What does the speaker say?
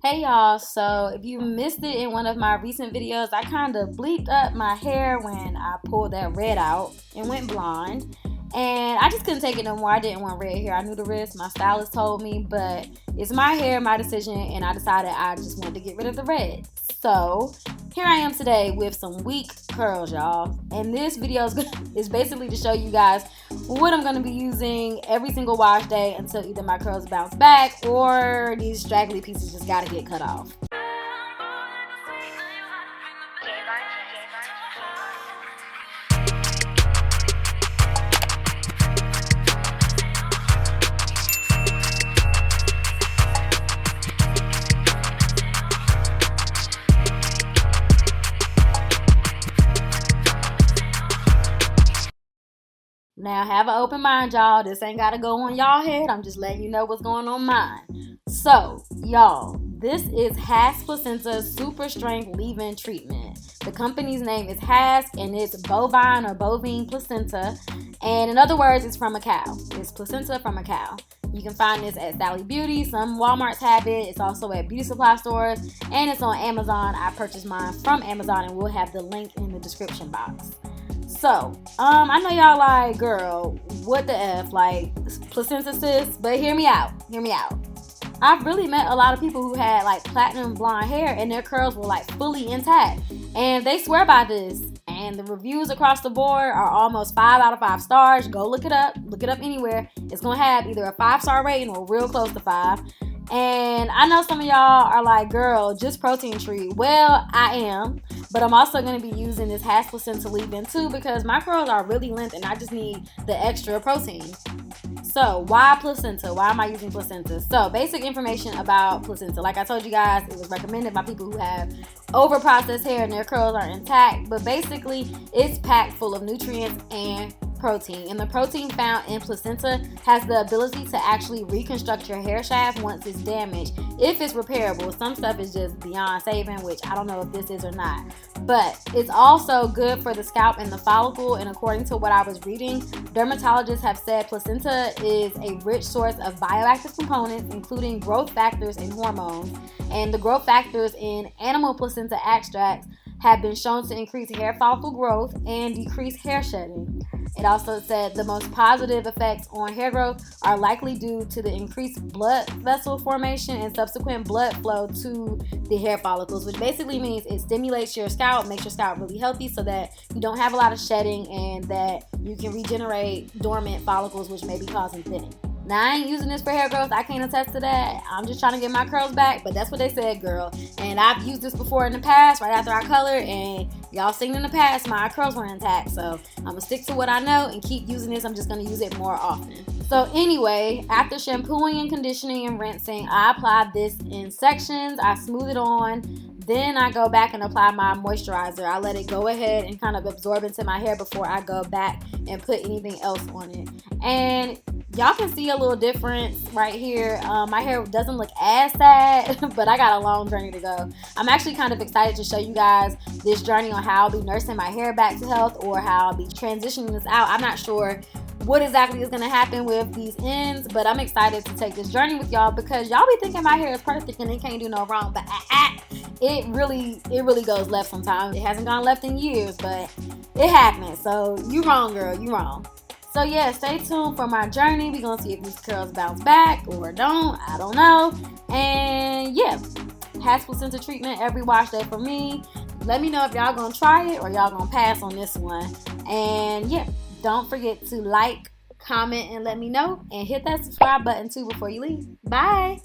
Hey y'all, so if you missed it in one of my recent videos, I kind of bleeped up my hair when I pulled that red out and went blonde. And I just couldn't take it no more. I didn't want red hair. I knew the risk. My stylist told me, but it's my hair, my decision, and I decided I just wanted to get rid of the red. So here I am today with some weak curls, y'all. And this video is basically to show you guys what I'm going to be using every single wash day until either my curls bounce back or these straggly pieces just got to get cut off. Now, have an open mind, y'all. This ain't got to go on y'all head. I'm just letting you know what's going on mine. So, y'all, this is Hask Placenta Super Strength Leave-In Treatment. The company's name is Hask, and it's bovine or bovine placenta. And in other words, it's from a cow. It's placenta from a cow. You can find this at Sally Beauty. Some Walmarts have it. It's also at beauty supply stores. And it's on Amazon. I purchased mine from Amazon, and we'll have the link in the description box. So, I know y'all like, girl, what the F, like, placenta sis, but hear me out. I've really met a lot of people who had like platinum blonde hair and their curls were like fully intact, and they swear by this, and the reviews across the board are almost 5 out of 5 stars. Go look it up anywhere. It's gonna have either a 5-star rating or real close to 5. And I know some of y'all are like, girl, just protein treat. Well, I am, but I'm also going to be using this Hask Placenta leave-in too because my curls are really limp and I just need the extra protein. So why placenta? Why am I using placenta? So basic information about placenta. Like I told you guys, it was recommended by people who have over-processed hair and their curls are intact. But basically, it's packed full of nutrients and protein, and the protein found in placenta has the ability to actually reconstruct your hair shaft once it's damaged, if it's repairable. Some stuff is just beyond saving, which I don't know if this is or not, but it's also good for the scalp and the follicle. And according to what I was reading, dermatologists have said placenta is a rich source of bioactive components, including growth factors and hormones, and the growth factors in animal placenta extracts have been shown to increase hair follicle growth and decrease hair shedding. It also said the most positive effects on hair growth are likely due to the increased blood vessel formation and subsequent blood flow to the hair follicles, which basically means it stimulates your scalp, makes your scalp really healthy so that you don't have a lot of shedding and that you can regenerate dormant follicles, which may be causing thinning. Now, I ain't using this for hair growth. I can't attest to that. I'm just trying to get my curls back, but that's what they said, girl. And I've used this before in the past, right after I colored, and y'all seen in the past, my curls were intact. So I'm going to stick to what I know and keep using this. I'm just going to use it more often. So anyway, after shampooing and conditioning and rinsing, I applied this in sections. I smooth it on. Then I go back and apply my moisturizer. I let it go ahead and kind of absorb into my hair before I go back and put anything else on it. And y'all can see a little difference right here. My hair doesn't look as sad, but I got a long journey to go. I'm actually kind of excited to show you guys this journey on how I'll be nursing my hair back to health or how I'll be transitioning this out. I'm not sure what exactly is going to happen with these ends, but I'm excited to take this journey with y'all because y'all be thinking my hair is perfect and it can't do no wrong, but it really goes left sometimes. It hasn't gone left in years, but it happens. So you wrong, girl, you wrong. So yeah, stay tuned for my journey. We're gonna see if these curls bounce back or don't. I don't know. And yeah, Hask Placenta treatment every wash day for me. Let me know if y'all gonna try it or y'all gonna pass on this one. And yeah, don't forget to like, comment, and let me know. And hit that subscribe button too before you leave. Bye.